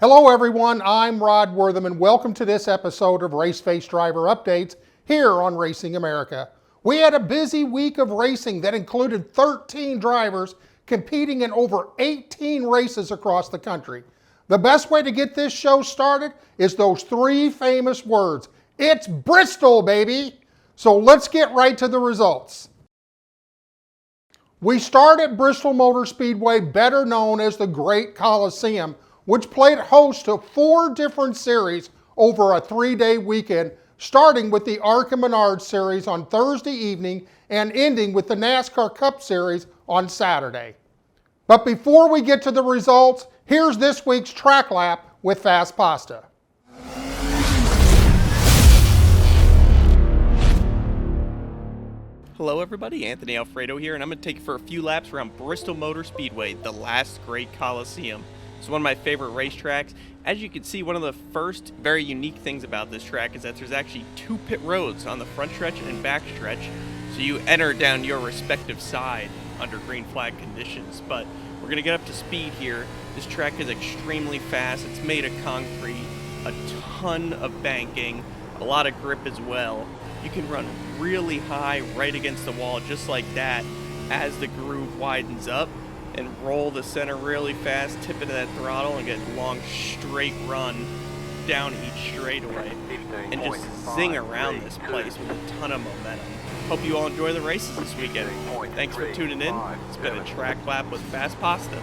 Hello everyone, I'm Rod Wortham and welcome to this episode of Raceface Driver Updates here on Racing America. We had a busy week of racing that included 13 drivers competing in over 18 races across the country. The best way to get this show started is those three famous words. It's Bristol, baby! So let's get right to the results. We start at Bristol Motor Speedway, better known as the Great Coliseum, which played host to 4 different series over a 3-day weekend, starting with the ARCA Menards Series on Thursday evening and ending with the NASCAR Cup Series on Saturday. But before we get to the results, here's this week's track lap with Fast Pasta. Hello everybody, Anthony Alfredo here, and I'm going to take you for a few laps around Bristol Motor Speedway, the last great Coliseum. It's one of my favorite racetracks. As you can see, one of the first very unique things about this track is that there's actually 2 pit roads on the front stretch and back stretch, so you enter down your respective side under green flag conditions. But we're going to get up to speed here. This track is extremely fast. It's made of concrete, a ton of banking, a lot of grip as well. You can run really high right against the wall just like that as the groove widens up, and roll the center really fast, tip into that throttle, and get a long straight run down each straightaway, and just zing around this place with a ton of momentum. Hope you all enjoy the races this weekend. Thanks for tuning in. It's been a track lap with Fast Pasta.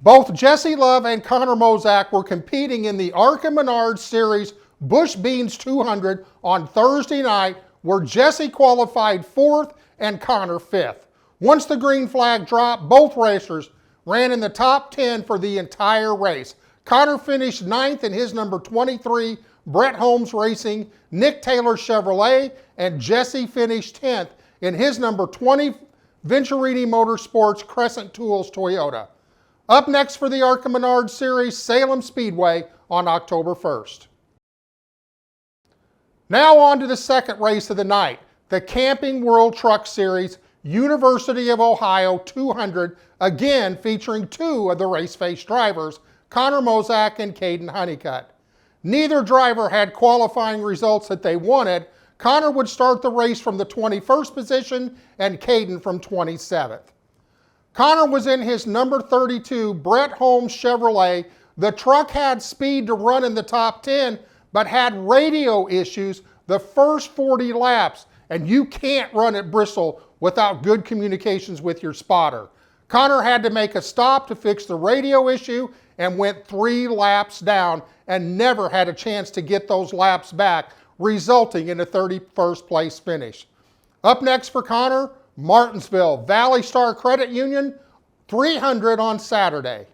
Both Jesse Love and Connor Mosack were competing in the ARCA Menards Series Busch Beans 200 on Thursday night, where Jesse qualified 4th and Connor 5th. Once the green flag dropped, both racers ran in the top 10 for the entire race. Connor finished 9th in his number 23 Brett Holmes Racing Nick Taylor Chevrolet, and Jesse finished 10th in his number 20 Venturini Motorsports Crescent Tools Toyota. Up next for the ARCA Menards Series, Salem Speedway on October 1st. Now on to the second race of the night, the Camping World Truck Series University of Ohio 200, again featuring 2 of the Raceface drivers, Connor Mosack and Caden Honeycutt. Neither driver had qualifying results that they wanted. Connor would start the race from the 21st position and Caden from 27th. Connor was in his number 32 Brett Holmes Chevrolet. The truck had speed to run in the top 10, but had radio issues the first 40 laps, and you can't run at Bristol without good communications with your spotter. Connor had to make a stop to fix the radio issue and went 3 laps down and never had a chance to get those laps back, resulting in a 31st place finish. Up next for Connor, Martinsville Valley Star Credit Union 300 on Saturday.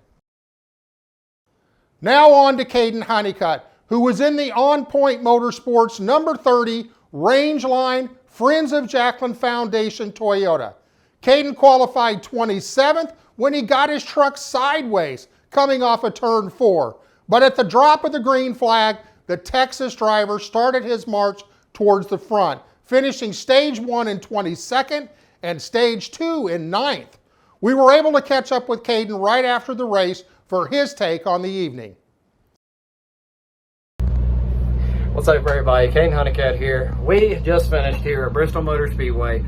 Now on to Caden Honeycutt, who was in the On Point Motorsports number 30 Rangeline Friends of Jacqueline Foundation Toyota. Caden qualified 27th when he got his truck sideways coming off of turn 4. But at the drop of the green flag, the Texas driver started his march towards the front, finishing stage 1 in 22nd and stage 2 in 9th. We were able to catch up with Caden right after the race for his take on the evening. What's up everybody, Caden Honeycutt here. We just finished here at Bristol Motor Speedway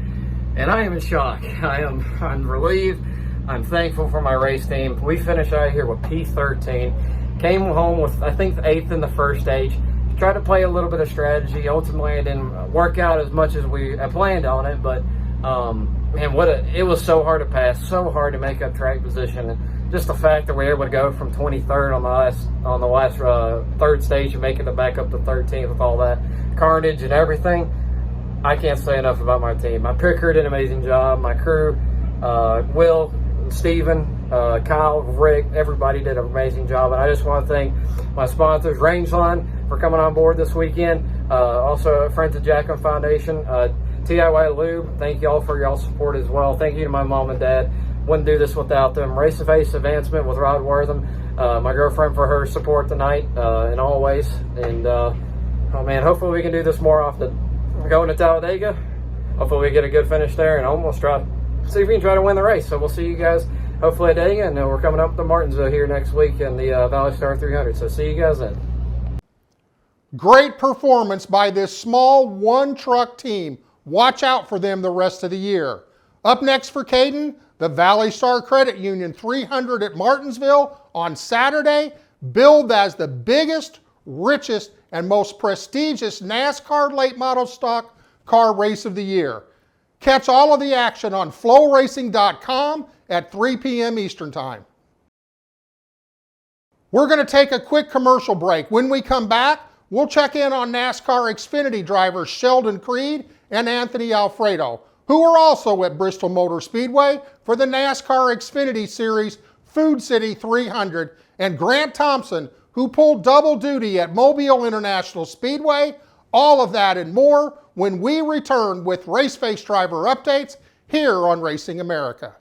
and I am in shock. I'm relieved. I'm thankful for my race team. We finished out here with P13. Came home with I think the 8th in the first stage. Tried to play a little bit of strategy. Ultimately it didn't work out as much as we had planned on it, but man, it was so hard to pass, so hard to make up track position. And just the fact that we were able to go from 23rd on the last third stage and making it back up to 13th with all that carnage and everything, I can't say enough about my team. My pit crew did an amazing job. My crew, Will, Steven, Kyle, Rick, everybody did an amazing job. And I just want to thank my sponsors, Rangeline, for coming on board this weekend. Also, Friends of Jacqueline Foundation, TIY Lube, thank y'all for y'all's support as well. Thank you to my mom and dad. Wouldn't do this without them. Raceface Advancement with Rod Wortham, my girlfriend, for her support tonight and always. And oh man, hopefully we can do this more often. We're going to Talladega. Hopefully we get a good finish there and almost try see if we can try to win the race. So we'll see you guys hopefully I dig it. And we're coming up to Martinsville here next week in the Valley Star 300. So see you guys then. Great performance by this small one-truck team. Watch out for them the rest of the year. Up next for Caden, the Valley Star Credit Union 300 at Martinsville on Saturday, billed as the biggest, richest, and most prestigious NASCAR late model stock car race of the year. Catch all of the action on flowracing.com at 3 p.m. Eastern Time. We're going to take a quick commercial break. When we come back, we'll check in on NASCAR Xfinity drivers Sheldon Creed and Anthony Alfredo, who are also at Bristol Motor Speedway for the NASCAR Xfinity Series Food City 300, and Grant Thompson, who pulled double duty at Mobile International Speedway. All of that and more when we return with Raceface driver updates here on Racing America.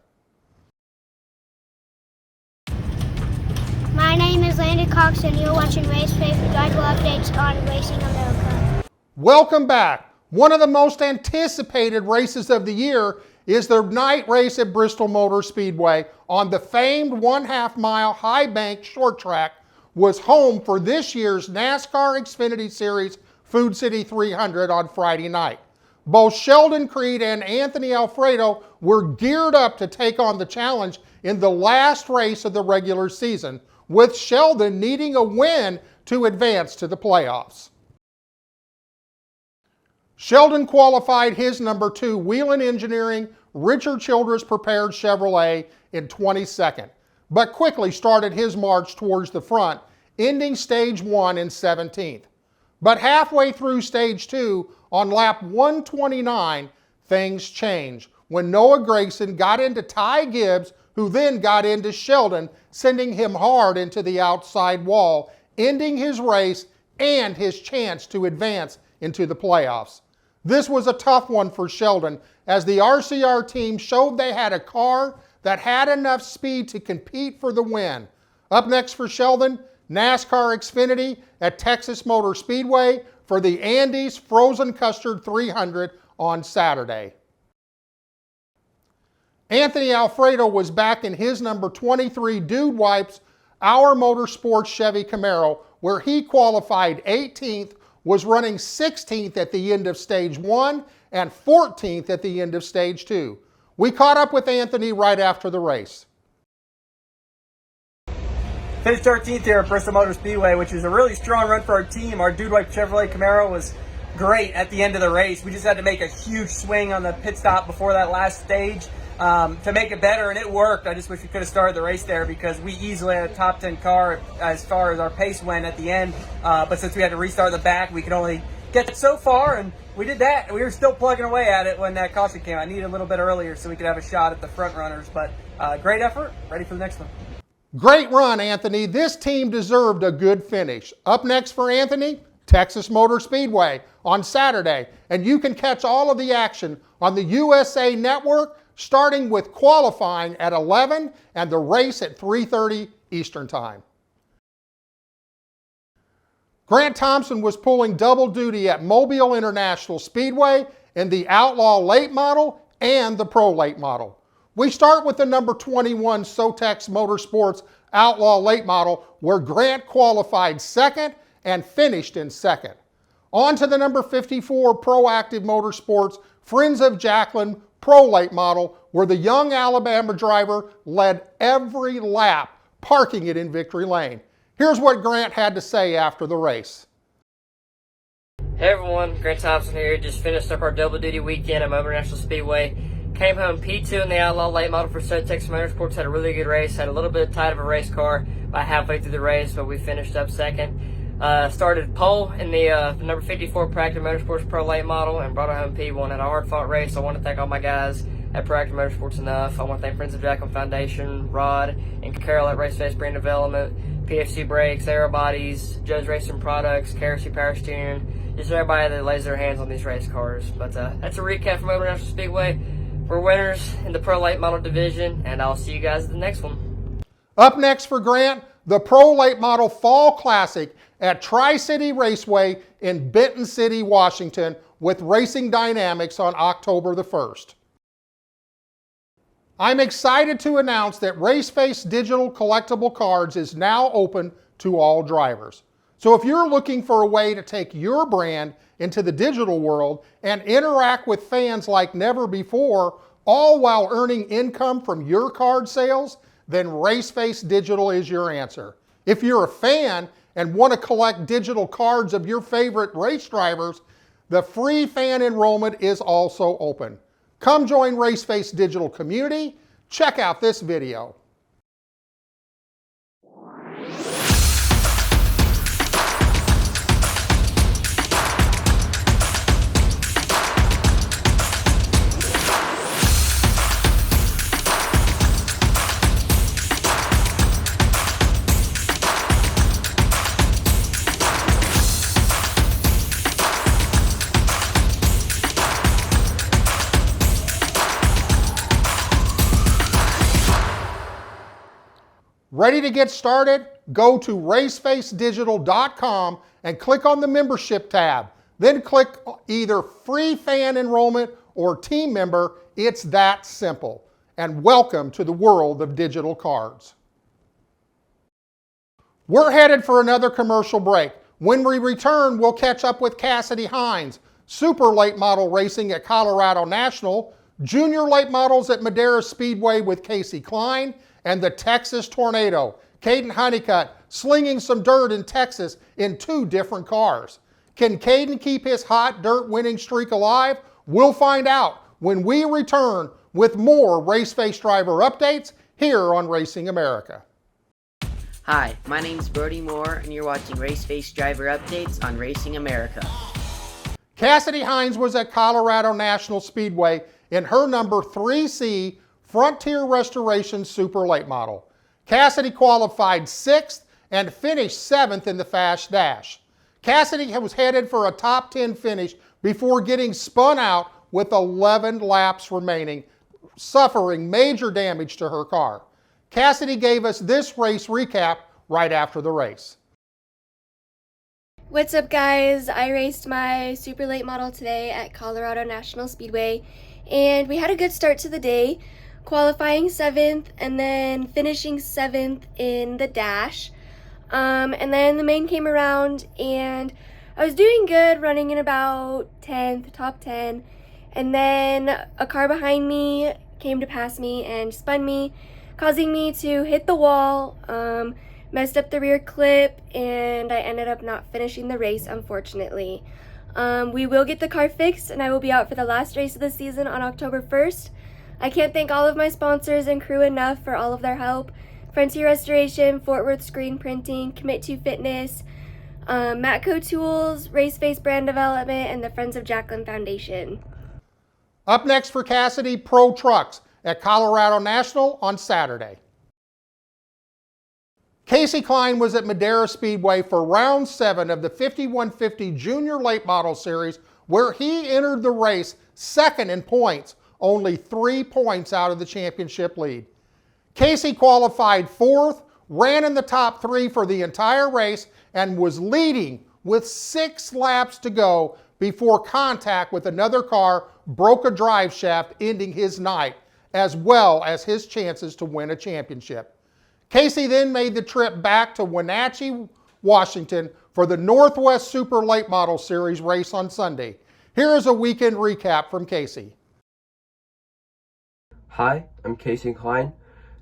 My name is Landon Cox and you're watching Raceface with driver updates on Racing America. Welcome back. One of the most anticipated races of the year is the night race at Bristol Motor Speedway on the famed 1/2 mile high bank short track was home for this year's NASCAR Xfinity Series Food City 300 on Friday night. Both Sheldon Creed and Anthony Alfredo were geared up to take on the challenge in the last race of the regular season, with Sheldon needing a win to advance to the playoffs. Sheldon qualified his number 2 Whelen Engineering Richard Childress prepared Chevrolet in 22nd, but quickly started his march towards the front, ending stage 1 in 17th. But halfway through stage 2, on lap 129, things changed when Noah Gragson got into Ty Gibbs, who then got into Sheldon, sending him hard into the outside wall, ending his race and his chance to advance into the playoffs. This was a tough one for Sheldon, as the RCR team showed they had a car that had enough speed to compete for the win. Up next for Sheldon, NASCAR Xfinity at Texas Motor Speedway for the Andes Frozen Custard 300 on Saturday. Anthony Alfredo was back in his number 23 Dude Wipes Our Motorsports Chevy Camaro, where he qualified 18th, was running 16th at the end of stage 1 and 14th at the end of stage 2. We caught up with Anthony right after the race. Finished 13th here at Bristol Motor Speedway, which is a really strong run for our team. Our Dude Wipe Chevrolet Camaro was great at the end of the race. We just had to make a huge swing on the pit stop before that last stage to make it better, and it worked. I just wish we could have started the race there, because we easily had a top 10 car as far as our pace went at the end. But since we had to restart the back, we could only get so far, and we did that. We were still plugging away at it when that caution came. I needed a little bit earlier so we could have a shot at the front runners, but great effort. Ready for the next one. Great run, Anthony. This team deserved a good finish. Up next for Anthony, Texas Motor Speedway on Saturday. And you can catch all of the action on the USA Network, starting with qualifying at 11 and the race at 3:30 Eastern Time. Grant Thompson was pulling double duty at Mobile International Speedway in the Outlaw Late Model and the Pro Late Model. We start with the number 21 Sotex Motorsports Outlaw Late Model, where Grant qualified second and finished in second. On to the number 54 Proactive Motorsports Friends of Jacqueline Pro Late Model, where the young Alabama driver led every lap, parking it in victory lane. Here's what Grant had to say after the race. Hey everyone, Grant Thompson here. Just finished up our double duty weekend at Mobile International Speedway. Came home P2 in the Outlaw Late Model for Sotex Motorsports. Had a really good race. Had a little bit tight of a race car by halfway through the race, but we finished up second. Started pole in the number 54 Proactive Motorsports Pro Late Model and brought it home P1. Had a hard fought race. I want to thank all my guys at Proactive Motorsports enough. I want to thank Friends of Jacqueline Foundation, Rod and Carol at Raceface Brand Development, PFC Brakes, Aero Bodies, Joe's Racing Products, KRC Power Steering, just everybody that lays their hands on these race cars. But that's a recap from Mobile International Speedway. We're winners in the Pro Late Model division, and I'll see you guys at the next one. Up next for Grant, the Pro Late Model Fall Classic at Tri-City Raceway in Benton City, Washington, with Racing Dynamics on October the 1st. I'm excited to announce that RaceFace Digital Collectible Cards is now open to all drivers. So if you're looking for a way to take your brand into the digital world and interact with fans like never before, all while earning income from your card sales, then RaceFace Digital is your answer. If you're a fan and want to collect digital cards of your favorite race drivers, the free fan enrollment is also open. Come join RaceFace Digital community. Check out this video. Ready to get started? Go to racefacedigital.com and click on the membership tab. Then click either free fan enrollment or team member. It's that simple. And welcome to the world of digital cards. We're headed for another commercial break. When we return, we'll catch up with Cassidy Hines, super late model racing at Colorado National, junior late models at Madera Speedway with Casey Klein, and the Texas Tornado, Caden Honeycutt slinging some dirt in Texas in 2 different cars. Can Caden keep his hot dirt winning streak alive? We'll find out when we return with more RaceFace driver updates here on Racing America. Hi, my name's Brody Moore, and you're watching RaceFace driver updates on Racing America. Cassidy Hines was at Colorado National Speedway in her number 3C Frontier Restoration Super Late Model. Cassidy qualified 6th and finished 7th in the Fast Dash. Cassidy was headed for a top 10 finish before getting spun out with 11 laps remaining, suffering major damage to her car. Cassidy gave us this race recap right after the race. What's up, guys? I raced my super late model today at Colorado National Speedway, and we had a good start to the day, qualifying 7th and then finishing 7th in the dash. And then the main came around and I was doing good, running in about 10th, top 10. And then a car behind me came to pass me and spun me, causing me to hit the wall, messed up the rear clip, and I ended up not finishing the race, unfortunately. We will get the car fixed and I will be out for the last race of the season on October 1st. I can't thank all of my sponsors and crew enough for all of their help. Frontier Restoration, Fort Worth Screen Printing, Commit to Fitness, Matco Tools, RaceFace Brand Development, and the Friends of Jacqueline Foundation. Up next for Cassidy, Pro Trucks at Colorado National on Saturday. Casey Klein was at Madera Speedway for round 7 of the 5150 Junior Late Model Series, where he entered the race 2nd in points, only 3 points out of the championship lead. Casey qualified 4th, ran in the top 3 for the entire race, and was leading with 6 laps to go before contact with another car broke a drive shaft, ending his night, as well as his chances to win a championship. Casey then made the trip back to Wenatchee, Washington for the Northwest Super Late Model Series race on Sunday. Here is a weekend recap from Casey. Hi, I'm Casey Klein.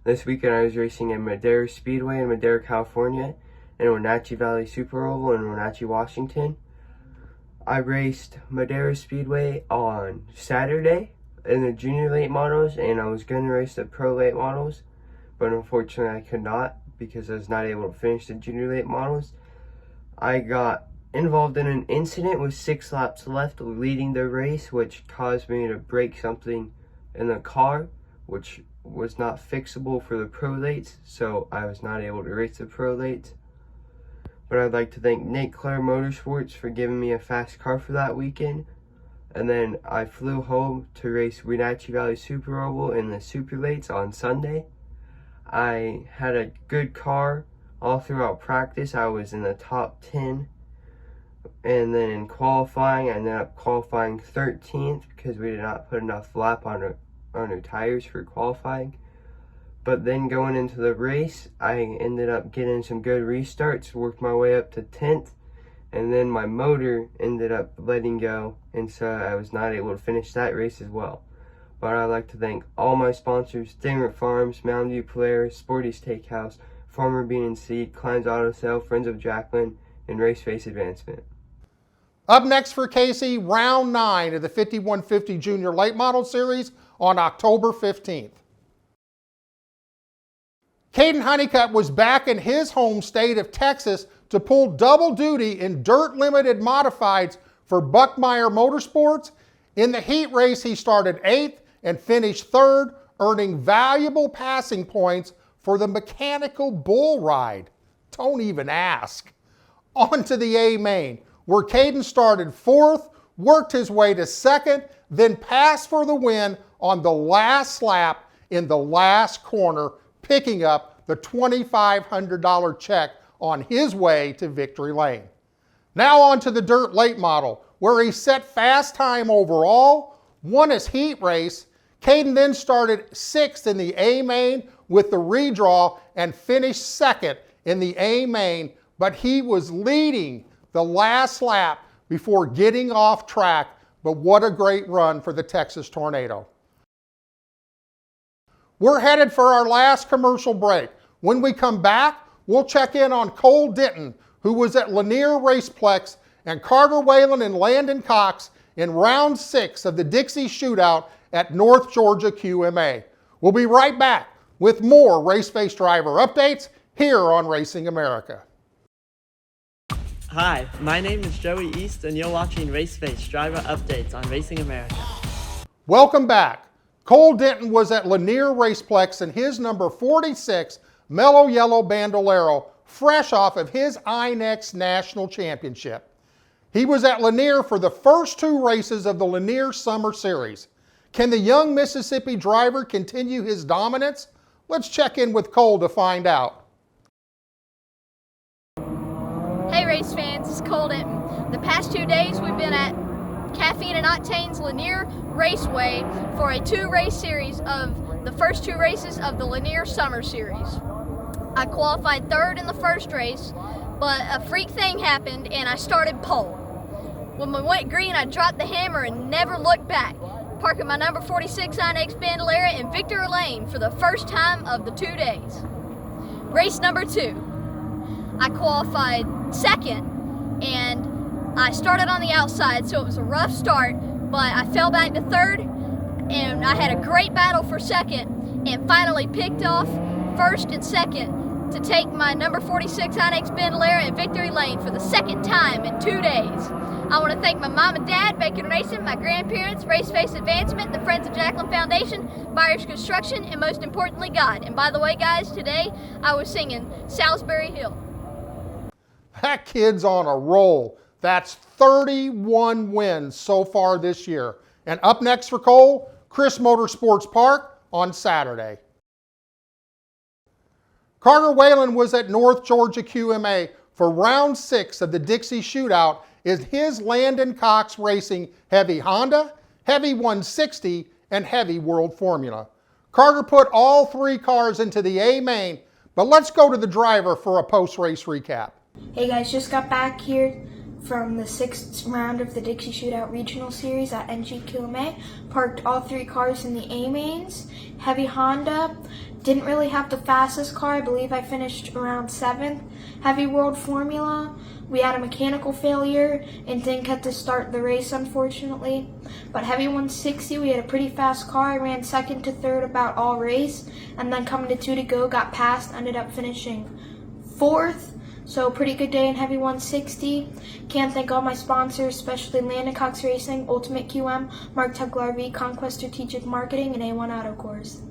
This weekend I was racing at Madera Speedway in Madera, California, and Wenatchee Valley Super Oval in Wenatchee, Washington. I raced Madera Speedway on Saturday in the junior late models, and I was going to race the pro late models, but unfortunately I could not because I was not able to finish the junior late models. I got involved in an incident with 6 laps left leading the race, which caused me to break something in the car, which was not fixable for the pro lates, so I was not able to race the pro lates. But I'd like to thank Nate Claire Motorsports for giving me a fast car for that weekend. And then I flew home to race Wenatchee Valley Super Oval in the Super Lates on Sunday. I had a good car all throughout practice. I was in the top 10. And then in qualifying, I ended up qualifying 13th because we did not put enough lap on tires for qualifying. But then going into the race, I ended up getting some good restarts, worked my way up to 10th, and then my motor ended up letting go, and so I was not able to finish that race as well. But I'd like to thank all my sponsors: Stingray Farms, Mountain View Polaris, Sporty's Steakhouse, Farmer Bean and Seed, Klein's Auto Sale, Friends of Jacqueline, and Raceface Advancement. Up next for Casey, round 9 of the 5150 Junior Late Model Series on October 15th. Caden Honeycutt was back in his home state of Texas to pull double duty in dirt limited modifieds for Buckmeyer Motorsports. In the heat race, he started 8th and finished 3rd, earning valuable passing points for the mechanical bull ride. Don't even ask. On to the A main, where Caden started 4th, worked his way to 2nd, then passed for the win on the last lap in the last corner, picking up the $2,500 check on his way to victory lane. Now on to the dirt late model, where he set fast time overall, won his heat race. Caden then started 6th in the A main with the redraw and finished 2nd in the A main, but he was leading the last lap before getting off track. But what a great run for the Texas Tornado. We're headed for our last commercial break. When we come back, we'll check in on Cole Denton, who was at Lanier Raceplex, and Carter Whalen and Landon Cox in round 6 of the Dixie Shootout at North Georgia QMA. We'll be right back with more Raceface driver updates here on Racing America. Hi, my name is Joey East, and you're watching Raceface driver updates on Racing America. Welcome back. Cole Denton was at Lanier Raceplex in his number 46 Mellow Yellow Bandolero, fresh off of his INEX National Championship. He was at Lanier for the first 2 races of the Lanier Summer Series. Can the young Mississippi driver continue his dominance? Let's check in with Cole to find out. Hey race fans, it's Cole Denton. The past 2 days we've been at Caffeine and Octane's Lanier Raceway for a 2-race series of the first 2 races of the Lanier Summer Series. I qualified 3rd in the first race, but a freak thing happened and I started pole. When we went green, I dropped the hammer and never looked back, parking my number 46 INEX Bandolera in victory lane for the first time of the 2 days. Race number 2, I qualified 2nd and I started on the outside, so it was a rough start, but I fell back to 3rd and I had a great battle for 2nd and finally picked off 1st and 2nd to take my number 46 INEX Bandolera in victory lane for the 2nd time in 2 days. I want to thank my mom and dad, Bacon Racing, my grandparents, Raceface Advancement, the Friends of Jacqueline Foundation, Byers Construction, and most importantly, God. And by the way, guys, today I was singing Salisbury Hill. That kid's on a roll. That's 31 wins so far this year. And up next for Cole, Chris Motorsports Park on Saturday. Carter Whalen was at North Georgia QMA for round 6 of the Dixie Shootout in his Landon Cox Racing Heavy Honda, Heavy 160, and Heavy World Formula. Carter put all 3 cars into the A main, but let's go to the driver for a post-race recap. Hey guys, just got back here from the 6th round of the Dixie Shootout Regional Series at NGQMA. Parked all 3 cars in the A mains. Heavy Honda, didn't really have the fastest car. I believe I finished around 7th. Heavy World Formula, we had a mechanical failure and didn't get to start the race, unfortunately. But Heavy 160, we had a pretty fast car. I ran 2nd to 3rd about all race, and then coming to 2 to go, got passed, ended up finishing 4th. So pretty good day in Heavy 160. Can't thank all my sponsors, especially Landon Cox Racing, Ultimate QM, Mark Tuckler RV, Conquest Strategic Marketing, and A1 Auto Cores.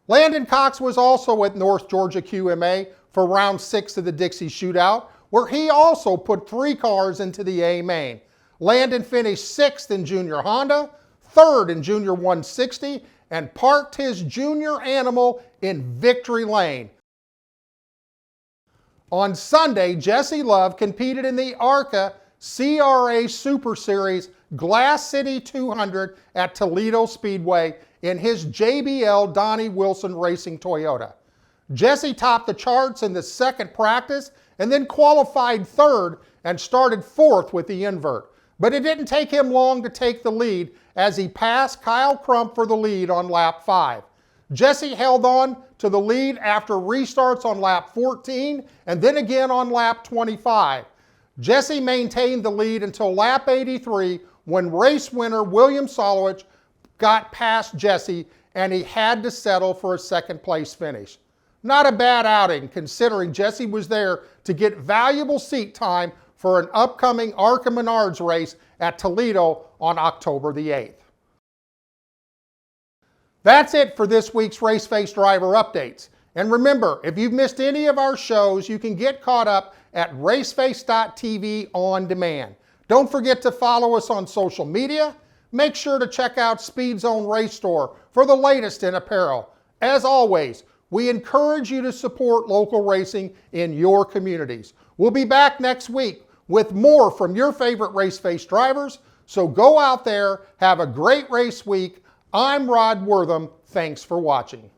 Landon Cox was also at North Georgia QMA for round 6 of the Dixie Shootout, where he also put 3 cars into the A main. Landon finished 6th in Junior Honda, 3rd in Junior 160, and parked his junior animal in victory lane. On Sunday, Jesse Love competed in the ARCA CRA Super Series Glass City 200 at Toledo Speedway in his JBL Donnie Wilson Racing Toyota. Jesse topped the charts in the second practice and then qualified third and started fourth with the invert. But it didn't take him long to take the lead as he passed Kyle Crump for the lead on lap 5. Jesse held on to the lead after restarts on lap 14 and then again on lap 25. Jesse maintained the lead until lap 83 when race winner William Solowich got past Jesse and he had to settle for a second place finish. Not a bad outing considering Jesse was there to get valuable seat time for an upcoming ARCA Menards race at Toledo on October the 8th. That's it for this week's RaceFace Driver Updates. And remember, if you've missed any of our shows, you can get caught up at raceface.tv on demand. Don't forget to follow us on social media. Make sure to check out Speed Zone Race Store for the latest in apparel. As always, we encourage you to support local racing in your communities. We'll be back next week with more from your favorite RaceFace drivers. So go out there, have a great race week. I'm Rod Wortham. Thanks for watching.